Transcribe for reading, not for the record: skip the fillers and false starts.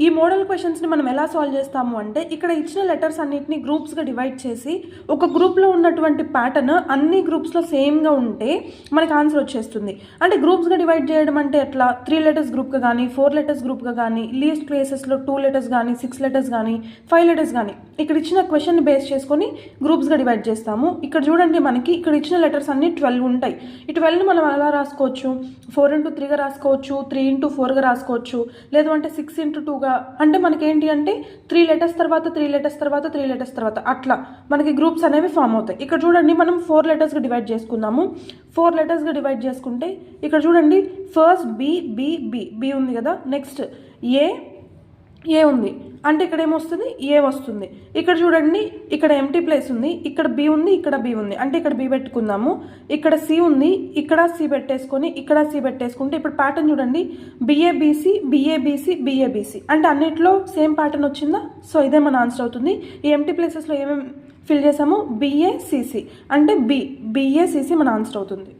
ఈ మోడల్ క్వశ్చన్స్ని మనం ఎలా సాల్వ్ చేస్తాము అంటే ఇక్కడ ఇచ్చిన లెటర్స్ అన్నిటిని గ్రూప్స్గా డివైడ్ చేసి ఒక గ్రూప్లో ఉన్నటువంటి ప్యాటర్న్ అన్ని గ్రూప్స్లో సేమ్గా ఉంటే మనకి ఆన్సర్ వచ్చేస్తుంది. అంటే గ్రూప్స్గా డివైడ్ చేయడం అంటే ఎట్లా 3 లెటర్స్ గ్రూప్గా కానీ 4 లెటర్స్ గ్రూప్గా కానీ లీస్ట్ కేసెస్లో 2 లెటర్స్ కానీ 6 లెటర్స్ కానీ 5 లెటర్స్ కానీ ఇక్కడ ఇచ్చిన క్వశ్చన్ని బేస్ చేసుకొని గ్రూప్స్గా డివైడ్ చేస్తాము. ఇక్కడ చూడండి మనకి ఇక్కడ ఇచ్చిన లెటర్స్ అన్ని 12 ఉంటాయి. ఈ 12ని మనం ఎలా రాసుకోవచ్చు? 4 into 3గా రాసుకోవచ్చు, 3 into 4గా రాసుకోవచ్చు, లేదు అంటే 6 into 2గా. అంటే మనకి ఏంటి అంటే 3 లెటర్స్ తర్వాత 3 లెటర్స్ తర్వాత 3 లెటర్స్ తర్వాత అట్లా మనకి గ్రూప్స్ అనేవి ఫామ్ అవుతాయి. ఇక్కడ చూడండి మనం 4 లెటర్స్గా డివైడ్ చేసుకుందాము. 4 లెటర్స్గా డివైడ్ చేసుకుంటే ఇక్కడ చూడండి first B B B B ఉంది కదా, నెక్స్ట్ ఏ ఉంది అంటే ఇక్కడ ఏమొస్తుంది? ఏ వస్తుంది. ఇక్కడ చూడండి ఇక్కడ ఎంటీ ప్లేస్ ఉంది, ఇక్కడ బి ఉంది, ఇక్కడ బి ఉంది అంటే ఇక్కడ బి పెట్టుకుందాము. ఇక్కడ సి ఉంది, ఇక్కడ సి పెట్టేసుకొని ఇక్కడ సి పెట్టేసుకుంటే ఇప్పుడు ప్యాటర్న్ చూడండి బిఏబిసి బిఏబిసి బిఏబిసి అంటే అన్నిట్లో సేమ్ ప్యాటర్న్ వచ్చిందా? సో ఇదే మన ఆన్సర్ అవుతుంది. ఈ ఎంటీ ప్లేసెస్లో ఏమేమి ఫిల్ చేసాము? బిఏసిసి అంటే బిఏసిసి మన ఆన్సర్ అవుతుంది.